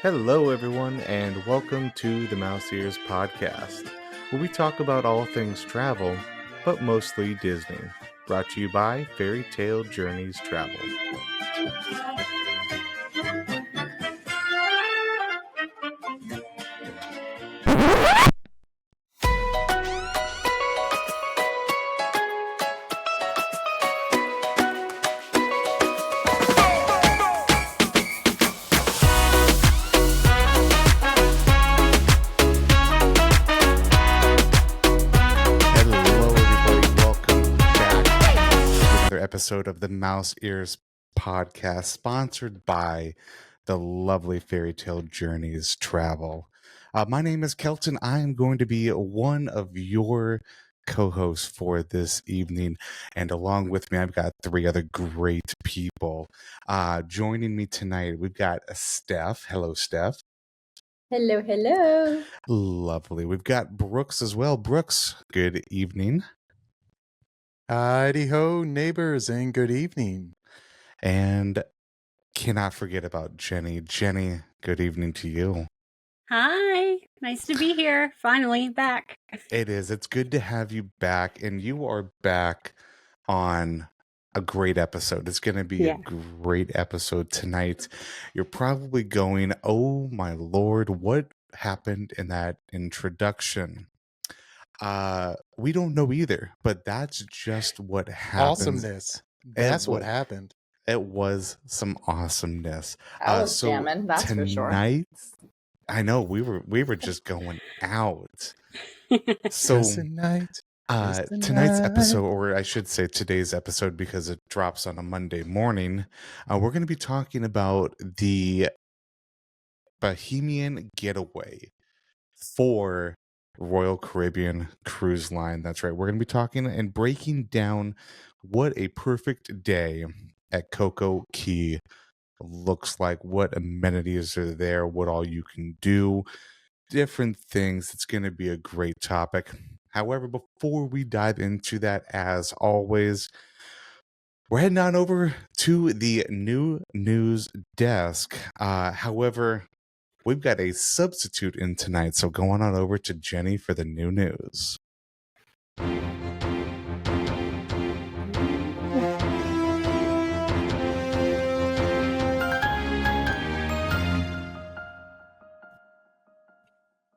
Hello, everyone, and welcome to the Mouse Ears Podcast, where we talk about all things travel, but mostly Disney. Brought to you by Fairy Tale Journeys Travel. Episode of the Mouse Ears Podcast, sponsored by the lovely Fairy Tale Journeys Travel. My name is Kelton. I am going to be one of your co-hosts for this evening, and along with me, I've got three other great people. Joining me tonight, we've got Steph. Hello, Steph. Hello, hello. Lovely. We've got Brooks as well. Brooks, good evening. Howdy-ho, neighbors, and good evening. And cannot forget about Jenni. Jenni, good evening to you. Hi, nice to be here. Finally back. It is. It's good to have you back, and you are back on a great episode. It's going to be a great episode tonight. You're probably going, oh my Lord, what happened in that introduction? We don't know either, but that's just what happened. Awesomeness. That's what happened. It was some awesomeness. I was jamming, that's for sure. Tonight, I know we were just going out. So tonight's episode, or I should say today's episode, because it drops on a Monday morning, we're going to be talking about the Bahamian getaway for Royal Caribbean Cruise Line. That's right. We're going to be talking and breaking down what a perfect day at CocoCay looks like, what amenities are there, what all you can do, different things. It's going to be a great topic. However, before we dive into that, as always, we're heading on over to the new news desk. However, we've got a substitute in tonight, so go on over to Jenni for the new news.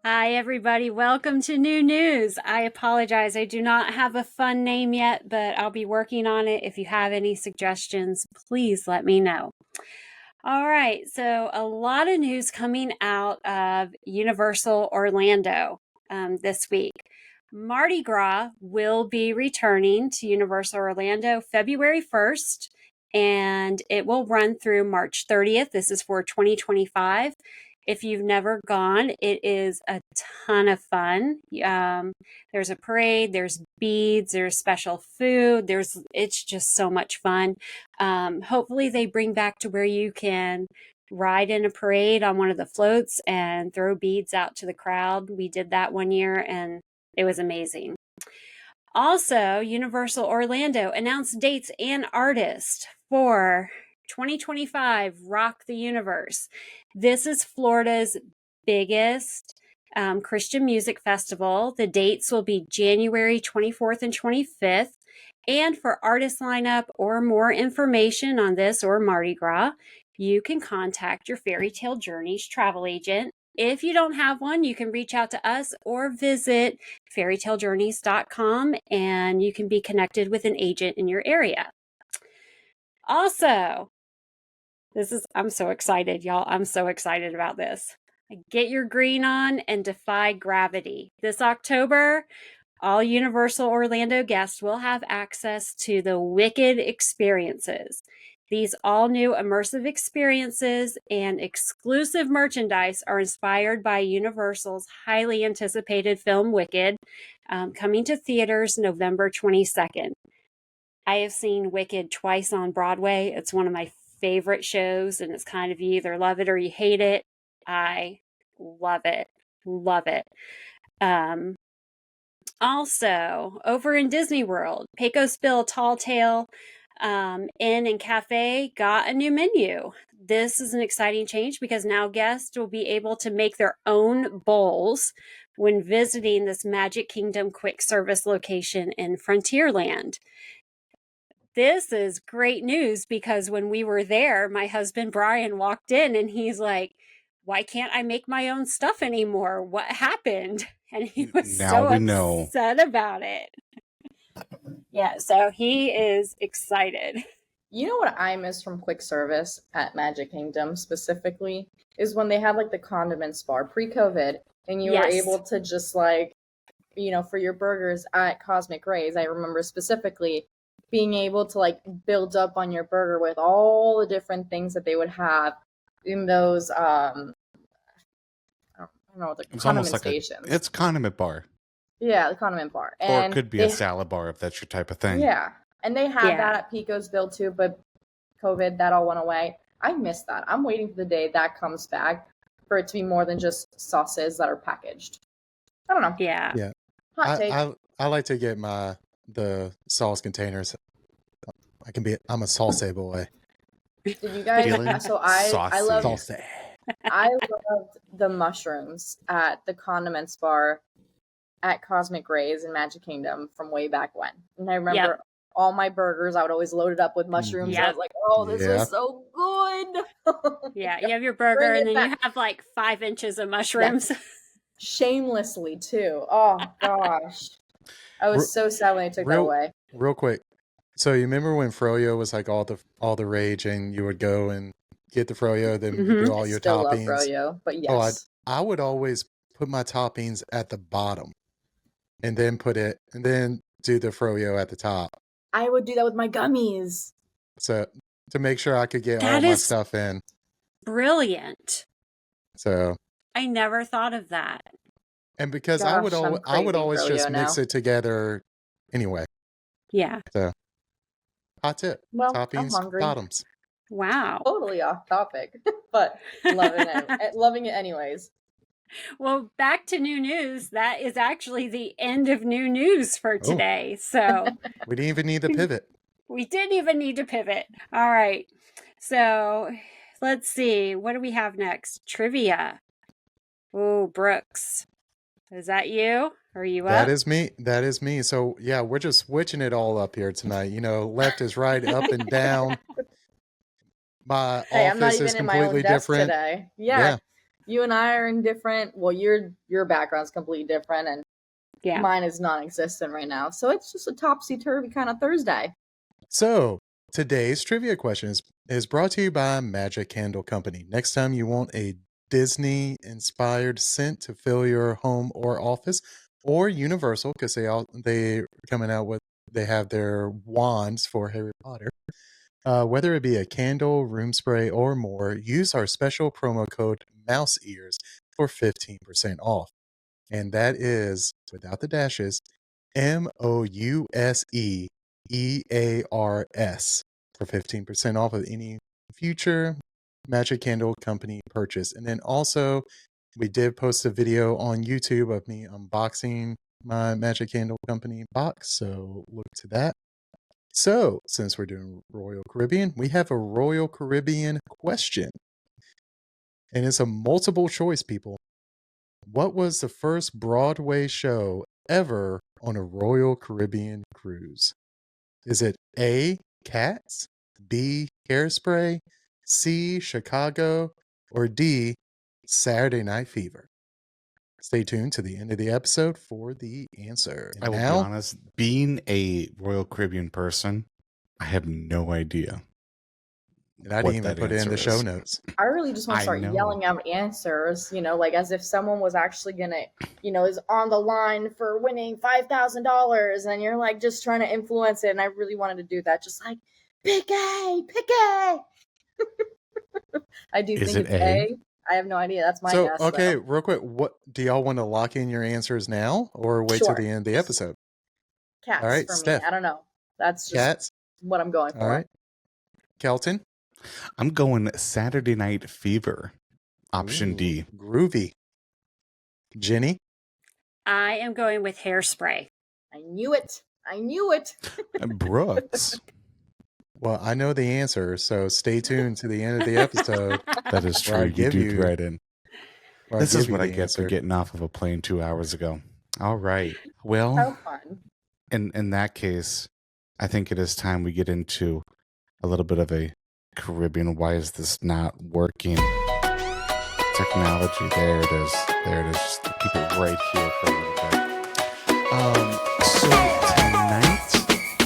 Hi, everybody. Welcome to New News. I apologize. I do not have a fun name yet, but I'll be working on it. If you have any suggestions, please let me know. All right. So a lot of news coming out of Universal Orlando this week. Mardi Gras will be returning to Universal Orlando February 1st, and it will run through March 30th. This is for 2025. If you've never gone, it is a ton of fun. There's a parade, there's beads, there's special food, it's just so much fun. Hopefully they bring back to where you can ride in a parade on one of the floats and throw beads out to the crowd. We did that one year and it was amazing. Also, Universal Orlando announced dates and artists for 2025 Rock the Universe. This is Florida's biggest Christian music festival. The dates will be January 24th and 25th. And for artist lineup or more information on this or Mardi Gras, you can contact your Fairy Tale Journeys travel agent. If you don't have one, you can reach out to us or visit fairytalejourneys.com and you can be connected with an agent in your area. Also, I'm so excited, y'all. I'm so excited about this. Get your green on and defy gravity. This October, all Universal Orlando guests will have access to the Wicked experiences. These all-new immersive experiences and exclusive merchandise are inspired by Universal's highly anticipated film Wicked, coming to theaters November 22nd. I have seen Wicked twice on Broadway. It's one of my favorite shows, and it's kind of you either love it or you hate it. I love it. Love it. Also, over in Disney World, Pecos Bill Tall Tale Inn and Cafe got a new menu. This is an exciting change because now guests will be able to make their own bowls when visiting this Magic Kingdom quick service location in Frontierland. This is great news because when we were there, my husband Brian walked in and he's like, why can't I make my own stuff anymore? What happened? And he was Now so we know. upset about it. Yeah, so he is excited. You know what I miss from quick service at Magic Kingdom specifically is when they had like the condiments bar pre-COVID and you were Yes. able to just like, you know, for your burgers at Cosmic Rays, I remember specifically being able to like build up on your burger with all the different things that they would have in those I don't know, the It's condiment almost like stations. it's condiment bar. Yeah, the condiment bar. Or And it could be a salad bar if that's your type of thing. yeah. And they had Yeah. that at Pico's Bill too, but COVID, that all went away. I miss that. I'm waiting for the day that comes back for it to be more than just sauces that are packaged. I don't know. Yeah. Yeah. Hot take. I like to get the sauce containers. I'm a sauce boy. Did you guys? Feeling So I love saucy. I loved the mushrooms at the condiments bar at Cosmic Rays in Magic Kingdom from way back when. And I remember all my burgers, I would always load it up with mushrooms. Yep. I was like, oh, this Yeah. is so good. Yeah, you have your burger Bring it and then you back. have like 5 inches of mushrooms. Shamelessly too. Oh gosh. I was so sad when they took that away. Real quick. So you remember when Froyo was like all the rage, and you would go and get the Froyo, then Mhm. do all your Still toppings. love Froyo, but yes. Oh, I would always put my toppings at the bottom, and then do the Froyo at the top. I would do that with my gummies. So to make sure I could get That all my is- stuff in. Brilliant. So, I never thought of that. and because Gosh, I would I'm always craving just Froyo mix now. it together anyway. Yeah. Hot tip. Well, I'm Toppings, hungry. bottoms. Wow. Totally off topic, but loving it anyways. Well, back to new news. That is actually the end of new news for today. So We didn't even need the pivot. we didn't even need to pivot. All right. So let's see. What do we have next? Trivia. Oh, Brooks. Is that you? Are you up? That is me. That is me. So yeah, we're just switching it all up here tonight. You know, left is right, up and down. My Hey, I'm not office even is in my own completely desk different. today. Yeah, you and I are in different. Well, your background's completely different, and Yeah. mine is non-existent right now. So it's just a topsy-turvy kind of Thursday. So today's trivia question is brought to you by Magic Candle Company. Next time you want a Disney-inspired scent to fill your home or office, or Universal, because they're coming out with, they have their wands for Harry Potter. Whether it be a candle, room spray, or more, use our special promo code Mouse Ears for 15% off. And that is, without the dashes, MOUSEEARS for 15% off of any future Magic Candle Company purchase. And then also, we did post a video on YouTube of me unboxing my Magic Candle Company box, so look to that. So, since we're doing Royal Caribbean, we have a Royal Caribbean question. And it's a multiple choice, people. What was the first Broadway show ever on a Royal Caribbean cruise? Is it A, Cats, B, Hairspray, C, Chicago, or D, Saturday Night Fever? Stay tuned to the end of the episode for the answer. I will be honest, being a Royal Caribbean person, I have no idea. And I didn't even put it in the show notes. I really just want to start yelling out answers, like as if someone was actually gonna, is on the line for winning $5,000, and you're like just trying to influence it. And I really wanted to do that, just like pick A. I do think it's A. I have no idea. That's my guess. Okay, real quick, what do y'all want to lock in your answers now, or wait till the end of the episode? Cats. All right, for Steph. me. I don't know. That's just Cats. What I'm going for. All right, Kelton. I'm going Saturday Night Fever. Option D. Groovy. Jenni. I am going with Hairspray. I knew it. Brooks. Well, I know the answer, so stay tuned to the end of the episode That is where I true. You give do you right in. where I This is give you what I the get for answer. getting off of a plane 2 hours ago. All right. Well, How fun. in that case, I think it is time we get into a little bit of a Caribbean. Why is this not working? Technology. There it is. There it is. Just keep it right here for a little bit. So tonight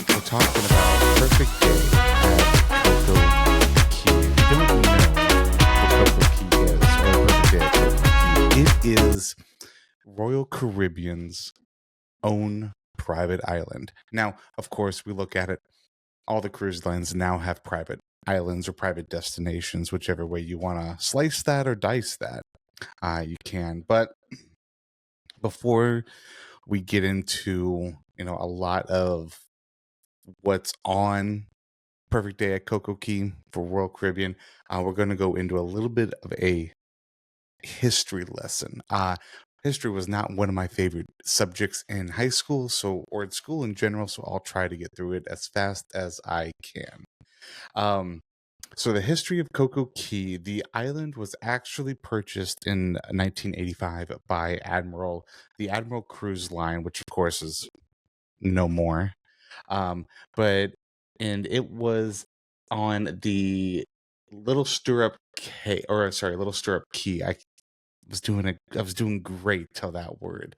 we're talking about a perfect day at Coco Key. If you don't know what Coco Key is, or a perfect day at Coco Key, it is Royal Caribbean's own private island. Now, of course, we look at it, all the cruise lines now have private islands or private destinations, whichever way you want to slice that or dice that. You can. But before we get into, a lot of what's on Perfect Day at CocoCay for Royal Caribbean, we're going to go into a little bit of a history lesson. History was not one of my favorite subjects in high school, or in school in general, so I'll try to get through it as fast as I can. So the history of CocoCay, the island was actually purchased in 1985 by the Admiral Cruise Line, which of course is no more. And it was on the Little Stirrup Cay, Little Stirrup Key. I was doing great till that word,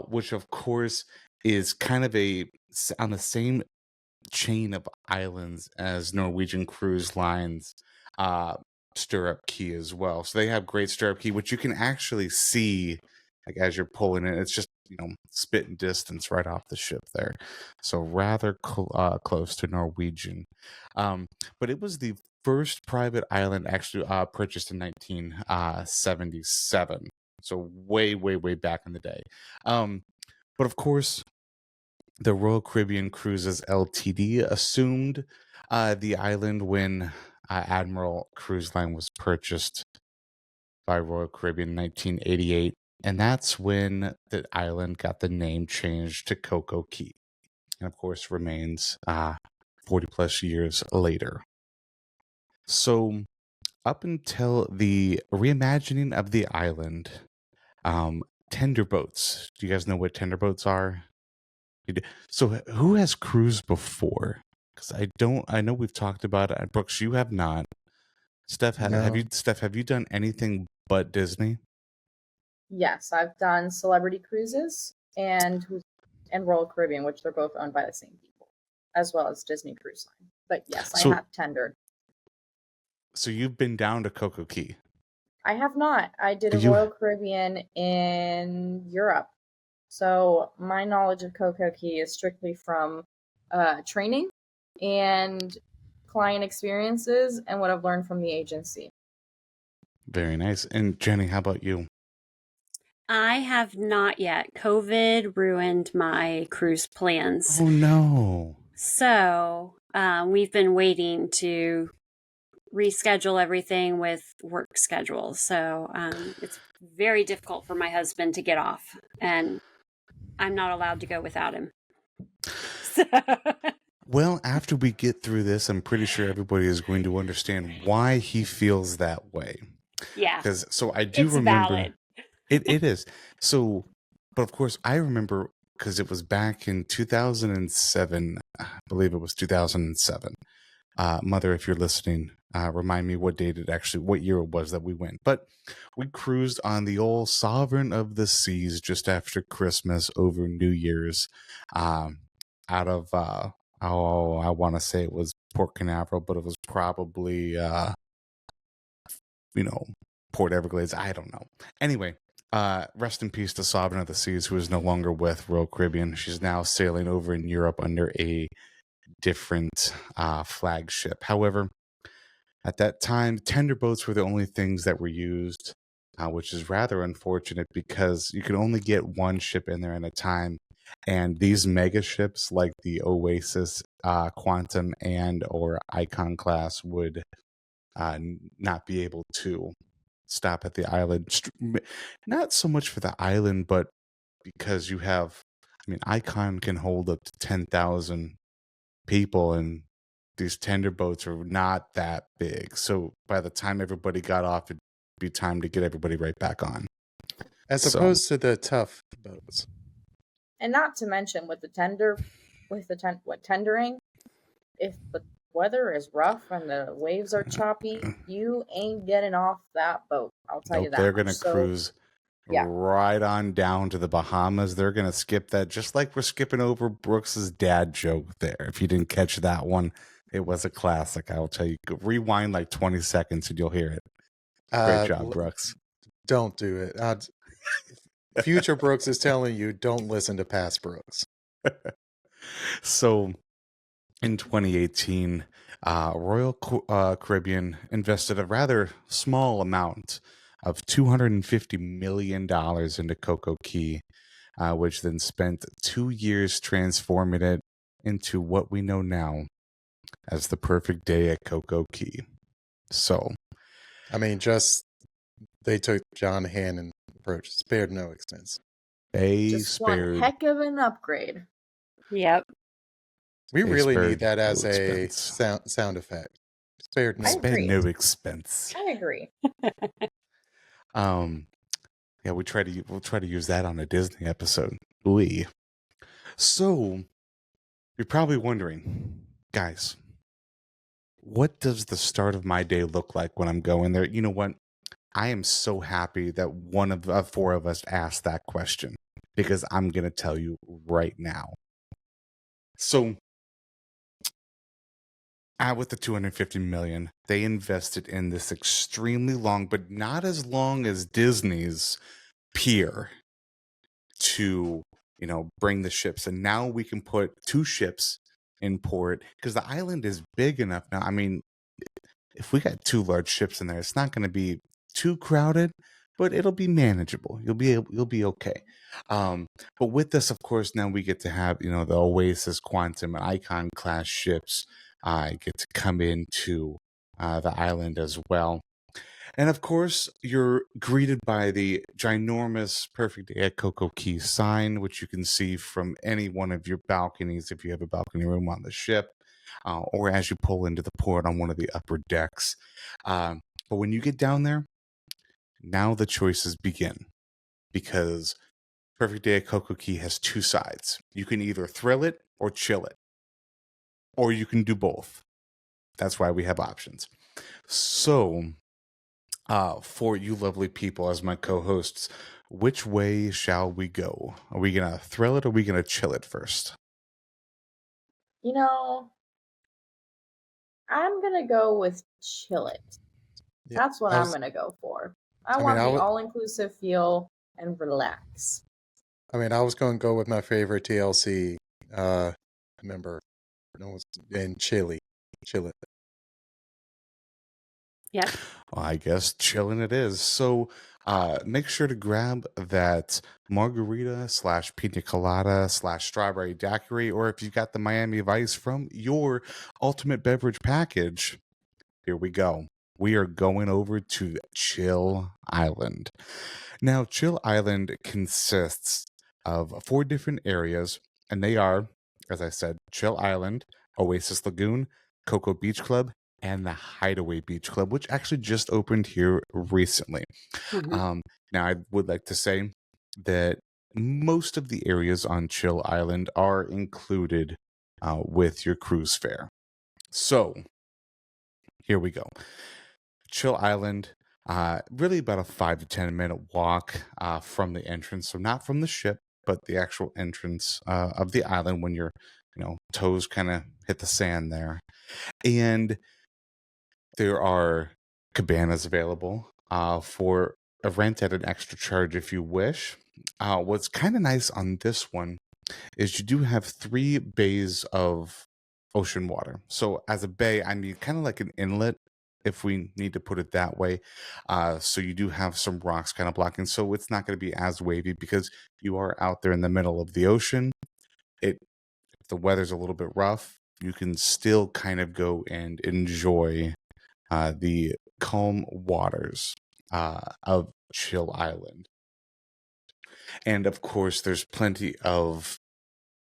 which of course is kind of on the same chain of islands as Norwegian Cruise Line's Stirrup Key as well. So they have Great Stirrup Key, which you can actually see like as you're pulling it. It's just spitting distance right off the ship there, so rather close to Norwegian. But it was the first private island actually purchased in 1977, so way back in the day. But of course, the Royal Caribbean Cruises Ltd. Assumed the island when Admiral Cruise Line was purchased by Royal Caribbean in 1988, and that's when the island got the name changed to CocoCay, and of course remains 40 plus years later. So up until the reimagining of the island, tender boats. Do you guys know what tender boats are? So who has cruised before? Because I don't. I know we've talked about it. Brooks, you have not. Steph, have you? No. Steph, have you done anything but Disney? Yes, I've done Celebrity Cruises and Royal Caribbean, which they're both owned by the same people, as well as Disney Cruise Line. But yes, I have tendered. So you've been down to CocoCay? I have not. I did a Royal Caribbean in Europe. So my knowledge of CocoCay is strictly from training and client experiences and what I've learned from the agency. Very nice. And Jenni, how about you? I have not yet. COVID ruined my cruise plans. Oh, no. So we've been waiting to reschedule everything with work schedules. So it's very difficult for my husband to get off, and I'm not allowed to go without him. So. Well, after we get through this, I'm pretty sure everybody is going to understand why he feels that way. Yeah. Because I do remember. Valid. It is. So, but of course, I remember because it was back in 2007. I believe it was 2007. Mother, if you're listening, remind me what year it was that we went. But we cruised on the old Sovereign of the Seas just after Christmas over New Year's, out of I want to say it was Port Canaveral, but it was probably Port Everglades. I don't know. Anyway, rest in peace to Sovereign of the Seas, who is no longer with Royal Caribbean. She's now sailing over in Europe under a different flagship. However, at that time, tender boats were the only things that were used, which is rather unfortunate because you could only get one ship in there at a time. And these mega ships like the Oasis, Quantum, and or Icon class would not be able to stop at the island. Not so much for the island, but because you have, Icon can hold up to 10,000 people, and these tender boats are not that big. So by the time everybody got off, it'd be time to get everybody right back on. As So- opposed to the tough boats. And not to mention with the tendering, if the weather is rough and the waves are choppy, you ain't getting off that boat. I'll tell you Nope, that. they're going to much. So, cruise yeah. right on down to the Bahamas. They're going to skip that, just like we're skipping over Brooks's dad joke there. If you didn't catch that one, it was a classic. I will tell you. Rewind like 20 seconds and you'll hear it. Great job, Brooks. Don't do it. Future Brooks is telling you, don't listen to past Brooks. So in 2018, Royal Caribbean invested a rather small amount of $250 million into CocoCay, which then spent 2 years transforming it into what we know now as the perfect day at CocoCay. So, I mean, they took John Hannon approach, spared no expense. they just spared. one heck of an upgrade. Yep. We They really spared need that as no a expense. sound effect. Spared no. I Spared agree. no expense. I agree. Yeah, we'll try to use that on a Disney episode. Ooh. So, you're probably wondering, guys, what does the start of my day look like when I'm going there? You know what? I am so happy that one of the four of us asked that question, because I'm going to tell you right now. So, with the $250 million, they invested in this extremely long, but not as long as Disney's pier to, bring the ships. And now we can put 2 ships in port because the island is big enough now. I mean, if we got 2 large ships in there, it's not going to be too crowded, but it'll be manageable. You'll be okay. But with this, of course, now we get to have, the Oasis, Quantum, and Icon class ships get to come into the island as well. And of course, you're greeted by the ginormous Perfect Day at CocoCay sign, which you can see from any one of your balconies if you have a balcony room on the ship, or as you pull into the port on one of the upper decks. But when you get down there, now the choices begin, because Perfect Day at CocoCay has 2 sides. You can either thrill it or chill it, or you can do both. That's why we have options. So, for you lovely people as my co-hosts, which way shall we go? Are we going to thrill it or are we going to chill it first? I'm going to go with chill it. Yeah, That's what I'm going to go for. I want the all-inclusive feel and relax. I mean, I was going to go with my favorite TLC member, and chill it. Yep. Well, I guess chilling it is. So make sure to grab that margarita / pina colada / strawberry daiquiri, or if you've got the Miami Vice from your ultimate beverage package, here we go. We are going over to Chill Island. Now, Chill Island consists of 4 different areas, and they are, as I said, Chill Island, Oasis Lagoon, Cocoa Beach Club, and the Hideaway Beach Club, which actually just opened here recently. Mhm. Now, I would like to say that most of the areas on Chill Island are included with your cruise fare. So, here we go. Chill Island, really about a 5 to 10 minute walk from the entrance. So not from the ship, but the actual entrance of the island when your toes kind of hit the sand there. And there are cabanas available for a rent at an extra charge if you wish. What's kind of nice on this one is you do have 3 bays of ocean water. So as a bay, I mean kind of like an inlet, if we need to put it that way. So you do have some rocks kind of blocking, so it's not going to be as wavy because you are out there in the middle of the ocean. If the weather's a little bit rough, you can still kind of go and enjoy the calm waters of Chill Island. And of course, there's plenty of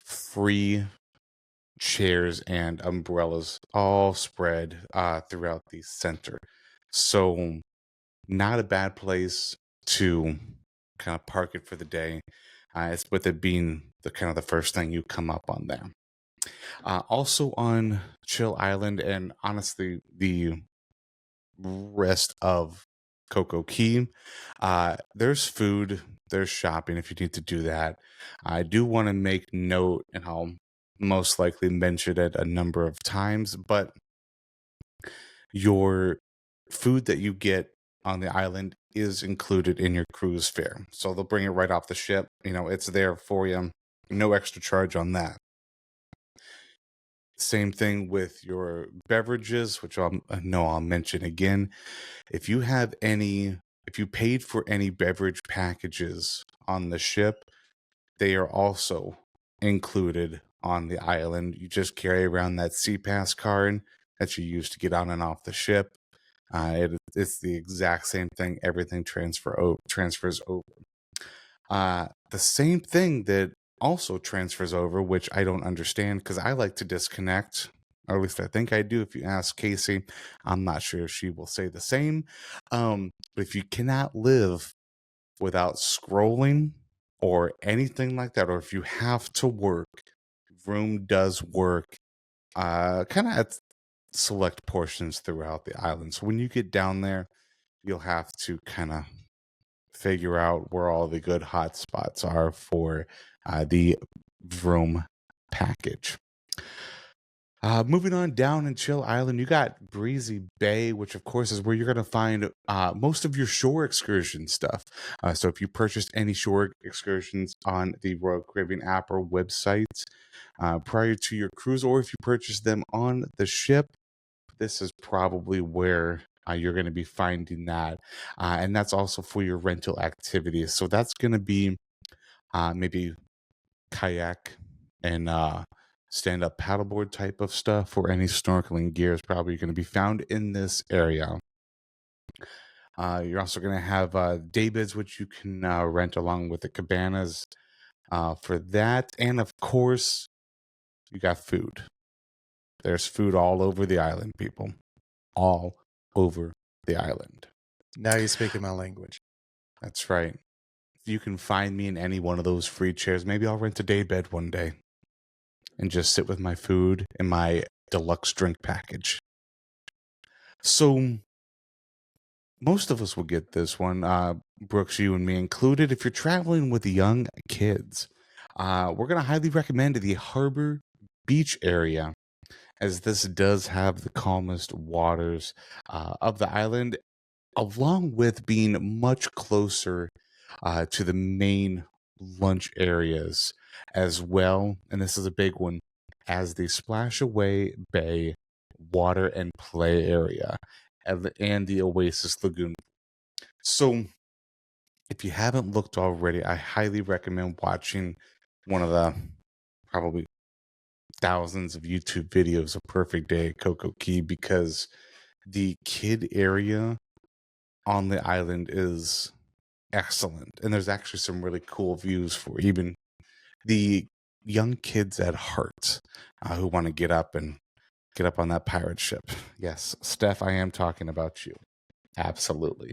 free chairs and umbrellas all spread throughout the center. So not a bad place to kind of park it for the day. It's with it being the kind of the first thing you come up on there. Also on Chill Island, and honestly, the rest of CocoCay, there's food, there's shopping if you need to do that. I do want to make note, and I'll most likely mention it a number of times, but your food that you get on the island is included in your cruise fare. So they'll bring it right off the ship. It's there for you. No extra charge on that. Same thing with your beverages, which I'll mention again. If you paid for any beverage packages on the ship, they are also included on the island. You just carry around that SeaPass card that you use to get on and off the ship. It's the exact same thing. Everything transfers over. The same thing that also transfers over, which I don't understand because I like to disconnect, or at least I think I do. If you ask Casey, I'm not sure if she will say the same. But if you cannot live without scrolling or anything like that, or if you have to work, Vroom does work kind of at select portions throughout the island. So when you get down there, you'll have to kind of figure out where all the good hot spots are for the Vroom package. Moving on down in Chill Island, you got Breezy Bay, which of course is where you're going to find most of your shore excursion stuff. So if you purchased any shore excursions on the Royal Caribbean app or website prior to your cruise, or if you purchased them on the ship, this is probably where you're going to be finding that. And that's also for your rental activities. So that's going to be maybe kayak and stand-up paddleboard type of stuff, or any snorkeling gear is probably going to be found in this area. You're also going to have daybeds, which you can rent along with the cabanas for that. And of course, you got food. There's food all over the island, people. All over the island. Now you're speaking my language. That's right. If you can find me in any one of those free chairs, maybe I'll rent a daybed one day and just sit with my food and my deluxe drink package. So most of us will get this one, Brooks, you and me included. If you're traveling with young kids, we're going to highly recommend the Harbor Beach area, as this does have the calmest waters of the island, along with being much closer to the main lunch areas as well. And this is a big one, as the Splashaway Bay water and play area and the Oasis Lagoon. So if you haven't looked already, I highly recommend watching one of the probably thousands of YouTube videos of Perfect Day at CocoCay, because the kid area on the island is excellent, and there's actually some really cool views for even the young kids at heart who want to get up on that pirate ship. Yes, Steph, I am talking about you. Absolutely.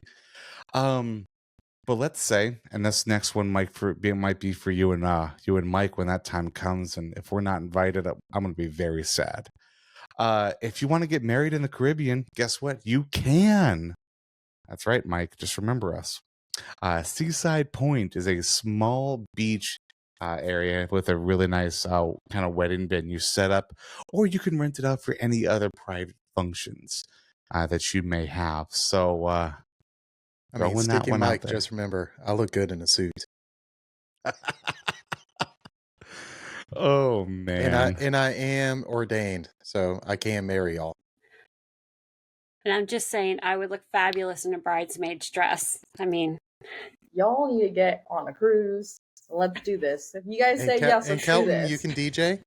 But let's say, and this next one might be for you and Mike when that time comes, and if we're not invited, I'm going to be very sad. If you want to get married in the Caribbean, guess what? You can. That's right, Mike. Just remember us. Seaside Point is a small beach area with a really nice kind of wedding venue set up, or you can rent it out for any other private functions that you may have. So, Sticky Mike, just remember, I look good in a suit. Oh man! And I am ordained, so I can marry y'all. And I'm just saying, I would look fabulous in a bridesmaid's dress. I mean, y'all need to get on a cruise. So let's do this. If you guys say yes, let's Kelton, do this. you can DJ.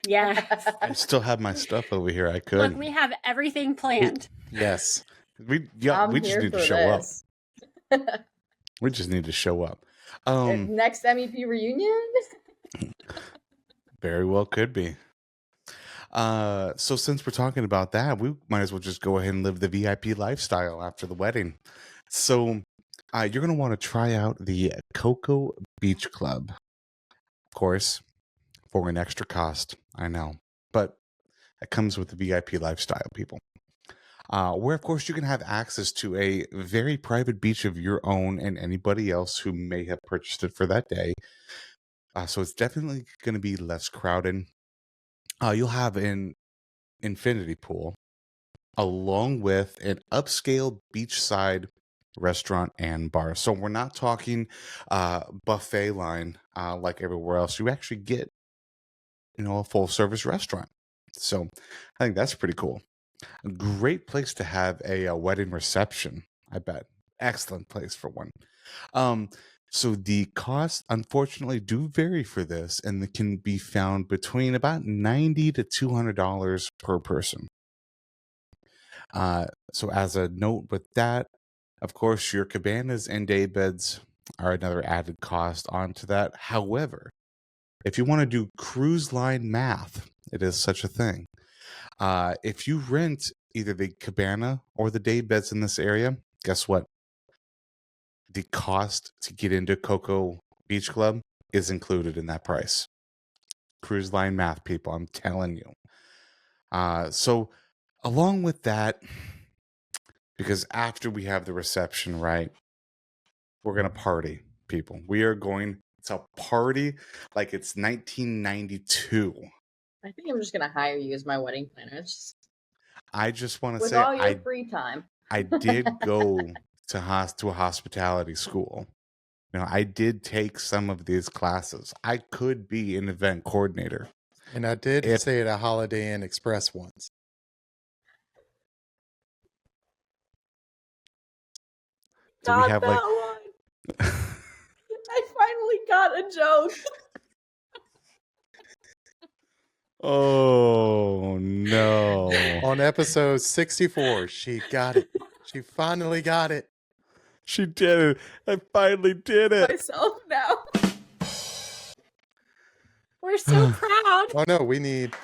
yeah. I still have my stuff over here. I could. Look, we have everything planned. Yes. We just need to show up. We just need to show up. Next MEP reunion? Very well could be. So since we're talking about that, we might as well just go ahead and live the VIP lifestyle after the wedding. So you're going to want to try out the Coco Beach Club, of course, for an extra cost. I know, but it comes with the VIP lifestyle, people. Where, of course, you can have access to a very private beach of your own and anybody else who may have purchased it for that day. So it's definitely going to be less crowded. You'll have an infinity pool along with an upscale beachside restaurant and bar. So we're not talking buffet line like everywhere else. You actually get, a full service restaurant. So I think that's pretty cool. A great place to have a wedding reception, I bet. Excellent place for one. So the costs, unfortunately, do vary for this, and they can be found between about $90 to $200 per person. So as a note with that, of course, your cabanas and day beds are another added cost onto that. However, if you want to do cruise line math, it is such a thing. If you rent either the cabana or the day beds in this area, guess what? The cost to get into Coco Beach Club is included in that price. Cruise line math, people, I'm telling you. So along with that, because after we have the reception, right, we're going to party, people. We are going to party like it's 1992. I think I'm just gonna hire you as my wedding planner. I just want to with say all your free time. I did go to a hospitality school. I did take some of these classes. I could be an event coordinator. And I did stay at a Holiday Inn Express once. Do we have like one? I finally got a joke. Oh no. On episode 64, she got it. She finally got it. She did it. I finally did it. Myself now. We're so proud. Oh no, we need.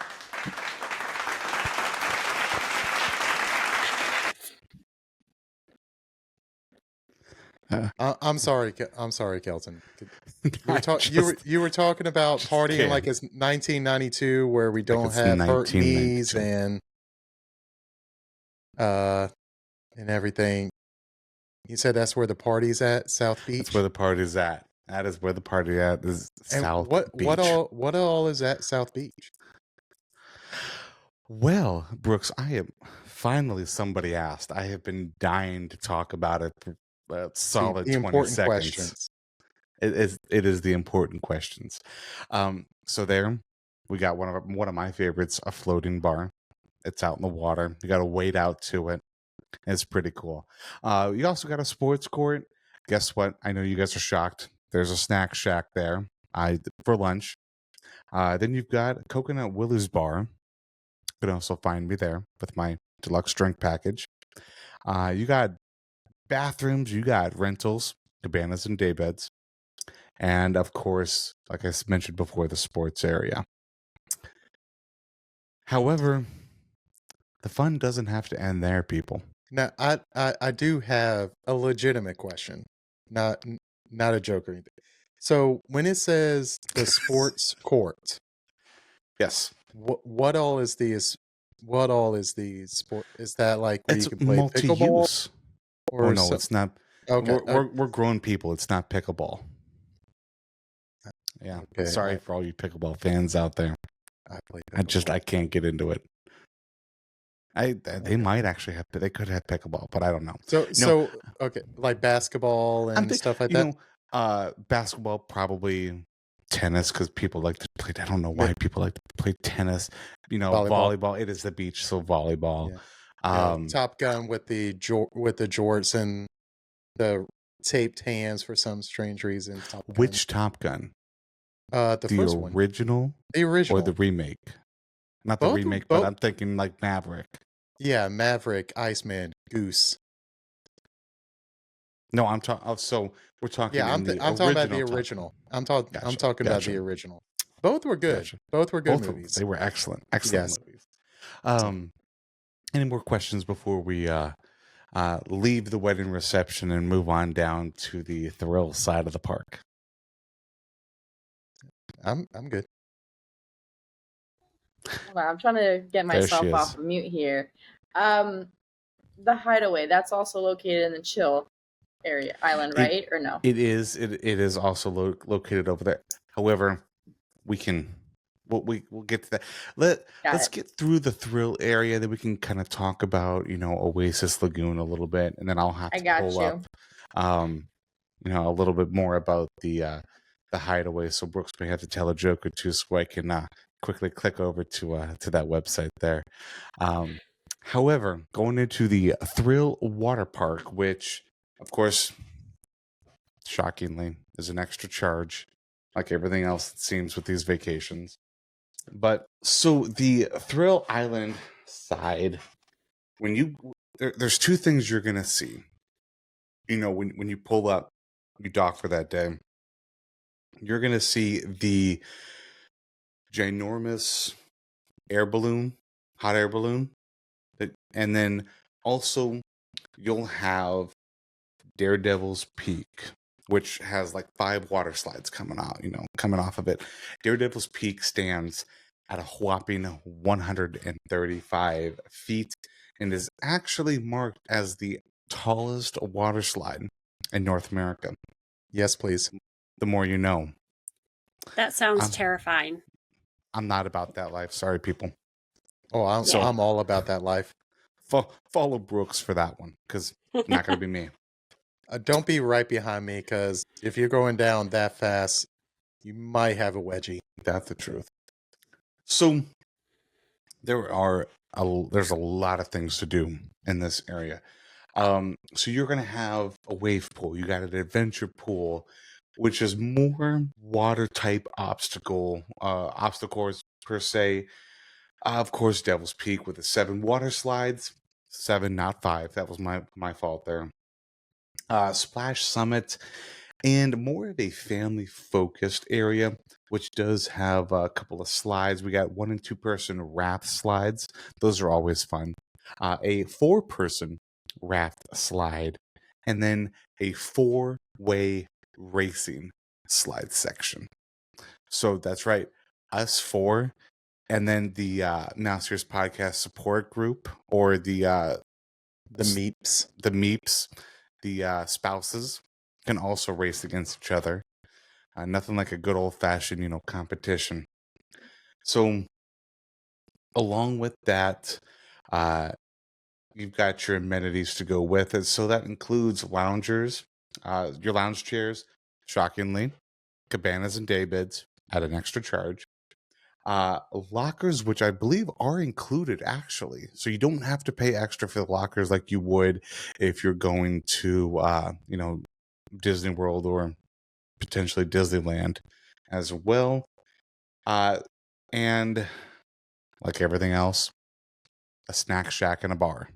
I'm sorry. I'm sorry, Kelton. You were talking about partying like it's 1992, where we don't have hurt knees and everything. You said that's where the party's at, South Beach. That's where the party's at. That is where the party at is South Beach. What all is at South Beach? Well, Brooks, I am finally somebody asked. I have been dying to talk about it for a solid 20 seconds. Questions. It is the important questions. So there we got one of my favorites, a floating bar. It's out in the water. You got to wade out to it. It's pretty cool. You also got a sports court. Guess what? I know you guys are shocked. There's a snack shack there for lunch. Then you've got Coconut Willie's Bar. You can also find me there with my deluxe drink package. You got bathrooms. You got rentals, cabanas, and day beds. And, of course, like I mentioned before, the sports area. However, the fun doesn't have to end there, people. Now, I do have a legitimate question, not a joke or anything. So when it says the sports court, yes, what all is the sport? Is that like where it's you can play multi-use. pickleball? Or no, it's not. Okay, we're grown people. It's not pickleball. Yeah, okay. Sorry for all you pickleball fans out there. I play pickleball. I can't get into it. They might actually have. They could have pickleball, but I don't know. So okay, like basketball and stuff like that. Basketball, probably tennis, because people like to play. I don't know why people like to play tennis. Volleyball. It is the beach, so volleyball. Yeah. Top Gun with the jorts and the taped hands for some strange reason. Which Top Gun? The first one. The original, or the remake? Not the remake, but I'm thinking like Maverick. Yeah, Maverick, Iceman, Goose. No, I'm talking. So we're talking. Yeah, I'm talking about the original. I'm talking about the original. Both were good. Gotcha. Both were good Both of them, movies. they were excellent Yes. movies. Any more questions before we leave the wedding reception and move on down to the thrill side of the park? I'm good. Hold on, I'm trying to get There she myself is. off of mute here. The Hideaway, that's also located in the Chill area island, right? Or no? It is also located over there. However, we'll get to that. Let's get through the thrill area, then we can kind of talk about Oasis Lagoon a little bit, and then I'll have to pull up a little bit more about the Hideaway. So Brooks may have to tell a joke or two so I can quickly click over to that website there. However, going into the Thrill Water Park, which of course, shockingly, is an extra charge, like everything else it seems with these vacations. But so the Thrill Island side, when there's two things you're gonna see. When you pull up, you dock for that day, you're gonna see the ginormous hot air balloon, and then also you'll have Daredevil's Peak, which has like 5 water slides coming off of it. Daredevil's Peak stands at a whopping 135 feet and is actually marked as the tallest water slide in North America. Yes, please. The more you know. That sounds terrifying. I'm not about that life. Sorry, people. Oh, I'm all about that life. Follow Brooks for that one, because it's not going to be me. Don't be right behind me, because if you're going down that fast, you might have a wedgie. That's the truth. So there's a lot of things to do in this area. So you're going to have a wave pool. You got an adventure pool, which is more water type obstacles per se. Of course, Devil's Peak with the 7 water slides. 7, not 5. That was my fault there. Splash Summit, and more of a family-focused area, which does have a couple of slides. We got 1 and 2 person raft slides. Those are always fun. A 4-person raft slide, and then a 4-way racing slide section. So that's right, us 4, and then the Now Serious Podcast support group, or the meeps, the spouses can also race against each other. Nothing like a good old-fashioned, competition. So, along with that, you've got your amenities to go with it. So that includes loungers, your lounge chairs, shockingly, cabanas and day beds at an extra charge. Lockers, which I believe are included actually, so you don't have to pay extra for the lockers like you would if you're going to Disney World or potentially Disneyland as well. And like everything else, a snack shack and a bar.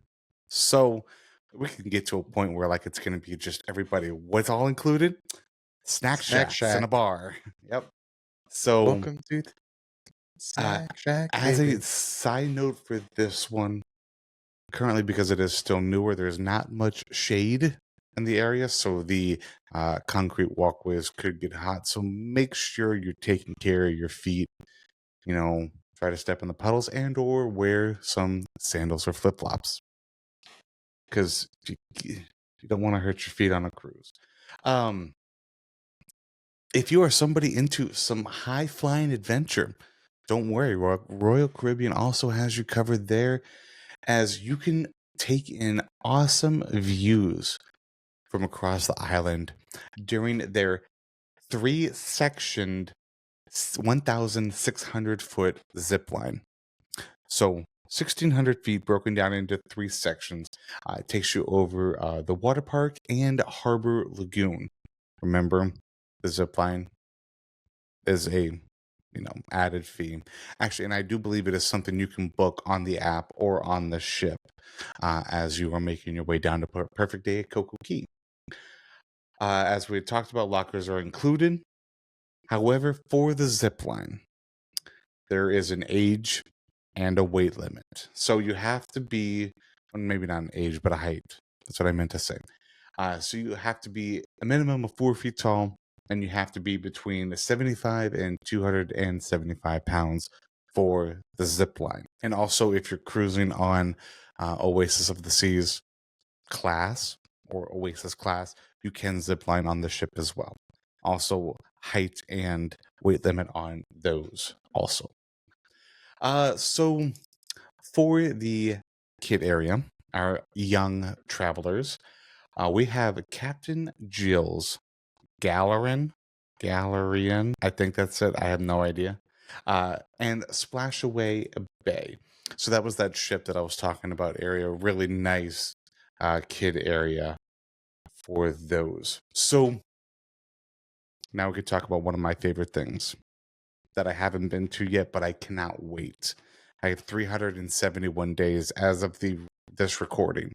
So we can get to a point where like it's going to be just everybody. What's all included? Snack shacks and a bar. Yep. So welcome to Snack Shack. As a side note for this one, currently because it is still newer, there's not much shade in the area, so the concrete walkways could get hot. So make sure you're taking care of your feet. Try to step in the puddles and or wear some sandals or flip-flops, because you don't want to hurt your feet on a cruise. If you are somebody into some high-flying adventure, don't worry, Royal Caribbean also has you covered there, as you can take in awesome views from across the island during their 3-sectioned 1,600-foot zip line. So 1,600 feet broken down into 3 sections. It takes you over the water park and Harbor Lagoon. Remember, the zip line is a added fee. Actually, and I do believe it is something you can book on the app or on the ship as you are making your way down to Perfect Day at CocoCay. As we talked about, lockers are included. However, for the zip line, there is an age and a weight limit. So you have to be, well, maybe not an age, but a height. That's what I meant to say. So you have to be a minimum of 4 feet tall, and you have to be between 75 and 275 pounds for the zip line. And also, if you're cruising on Oasis of the Seas class or Oasis class, you can zip line on the ship as well. Also, height and weight limit on those also. So for the kid area, our young travelers, we have Captain Jill's Gallerin, I think that's it. I have no idea. And Splashaway Bay. So that was that ship that I was talking about area. Really nice kid area for those. So now we could talk about one of my favorite things that I haven't been to yet, but I cannot wait. I have 371 days as of this recording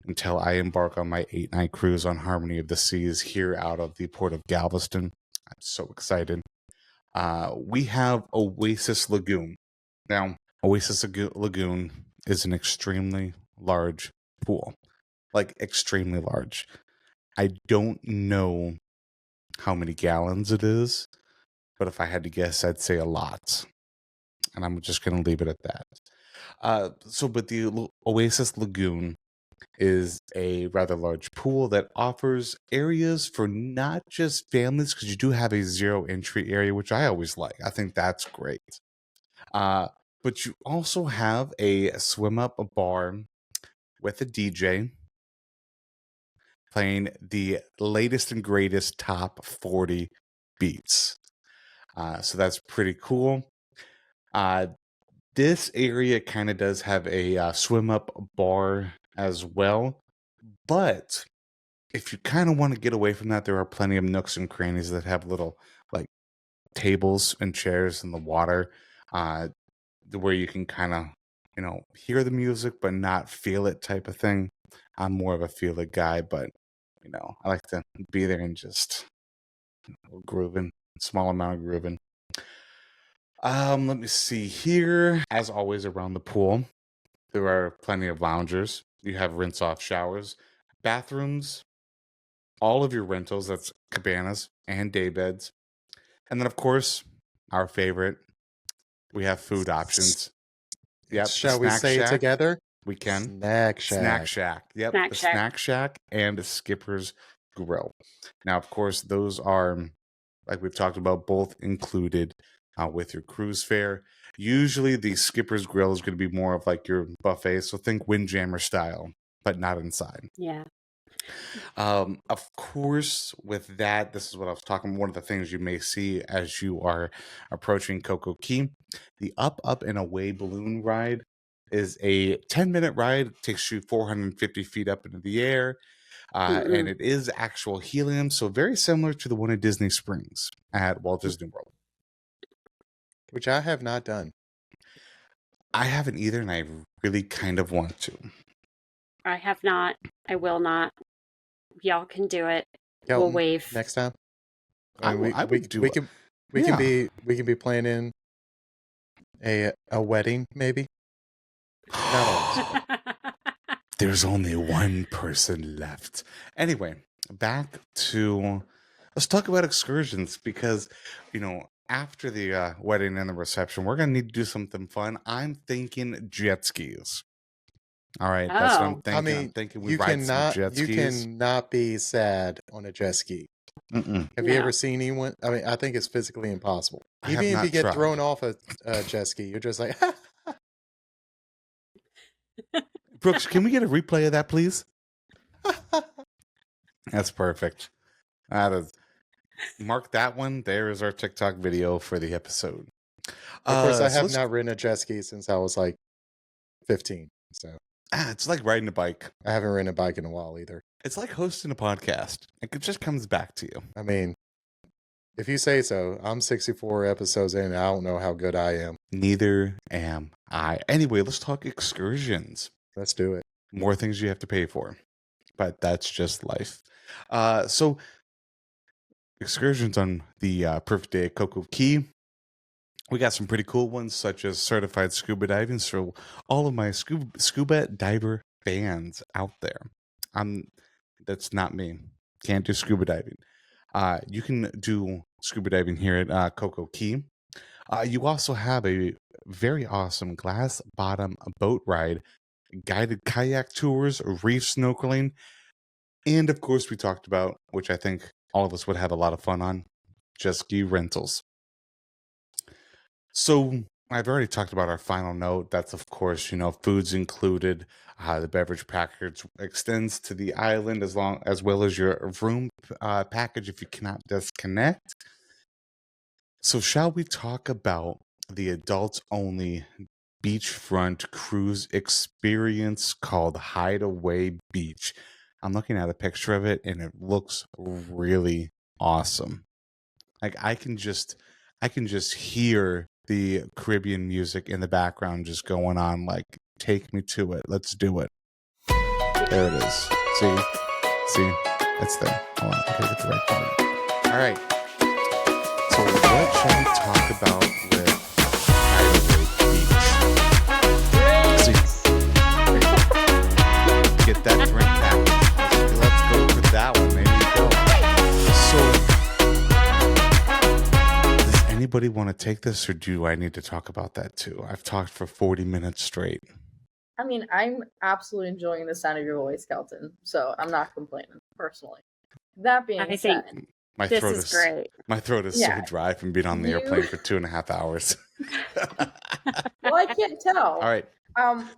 until I embark on my 8-night cruise on Harmony of the Seas here out of the port of Galveston. I'm so excited. We have Oasis Lagoon. Now, Oasis Lagoon is an extremely large pool. Like, extremely large. I don't know how many gallons it is, but if I had to guess, I'd say a lot. And I'm just going to leave it at that. But the Oasis Lagoon is a rather large pool that offers areas for not just families, because you do have a 0 entry area, which I always like. I think that's great. But you also have a swim up bar with a DJ playing the latest and greatest top 40 beats. So that's pretty cool. This area kind of does have a swim up bar as well. But if you kind of want to get away from that, there are plenty of nooks and crannies that have little like tables and chairs in the water where you can kind of, hear the music but not feel it type of thing. I'm more of a feel it guy, but, I like to be there and just grooving, small amount of grooving. Let me see here. As always, around the pool, there are plenty of loungers. You have rinse off showers, bathrooms, all of your rentals, that's cabanas and day beds. And then, of course, our favorite, we have food options. Yep. Shall we say it together? We can. Snack Shack. Snack Shack. Yep. Snack Shack. Snack Shack and Skipper's Grill. Now, of course, those are, like we've talked about, both included with your cruise fare. Usually the Skipper's Grill is going to be more of like your buffet. So think Windjammer style, but not inside. Yeah. Of course, with that, this is what I was talking about. One of the things you may see as you are approaching CocoCay, the Up, and Away balloon ride is a 10-minute ride. It takes you 450 feet up into the air. And it is actual helium, so very similar to the one at Disney Springs at Walt Disney World. Which I have not done. I haven't either, and I really kind of want to. I have not. I will not. Y'all can do it. Kelton, we'll wave next time. We can be planning a wedding, maybe. Not always. There's only one person left. Anyway, back to, let's talk about excursions, because, after the wedding and the reception, we're going to need to do something fun. I'm thinking jet skis. All right, that's what I'm thinking. I mean, I'm thinking we ride some jet skis. You cannot be sad on a jet ski. Have you ever seen anyone? I mean, I think it's physically impossible. Even if you get thrown off a jet ski, you're just like, Brooks, can we get a replay of that, please? That's perfect. That is, mark that one. There is our TikTok video for the episode. Of course, I have not ridden a jet ski since I was like 15. So it's like riding a bike. I haven't ridden a bike in a while either. It's like hosting a podcast. It just comes back to you. I mean, if you say so. I'm 64 episodes in, and I don't know how good I am. Neither am I. Anyway, let's talk excursions. Let's do it. More things you have to pay for, but that's just life. So excursions on the perfect day at CocoCay. We got some pretty cool ones, such as certified scuba diving. So all of my scuba diver fans out there, that's not me. Can't do scuba diving. You can do scuba diving here at CocoCay. You also have a very awesome glass bottom boat ride, guided kayak tours, reef snorkeling, and of course, we talked about, which I think all of us would have a lot of fun on, jet ski rentals. So I've already talked about our final note. That's, of course, food's included. The beverage package extends to the island as well as your room package if you cannot disconnect. So shall we talk about the adults only beachfront cruise experience called Hideaway Beach? I'm looking at a picture of it and it looks really awesome. Like I can just hear the Caribbean music in the background just going on, like, take me to it. Let's do it. There it is. See, it's there. Hold on, I gotta get the right part. All right. So what shall we talk about with Hideaway Beach? See, get that drink back. Let's go for that one. There you go. So, does anybody want to take this, or do I need to talk about that too? I've talked for 40 minutes straight. I mean, I'm absolutely enjoying the sound of your voice, Kelton, so I'm not complaining, personally. That being I said, think My this throat is great. My throat is Yeah. so dry from being on the airplane for 2.5 hours. well, I can't tell. All right.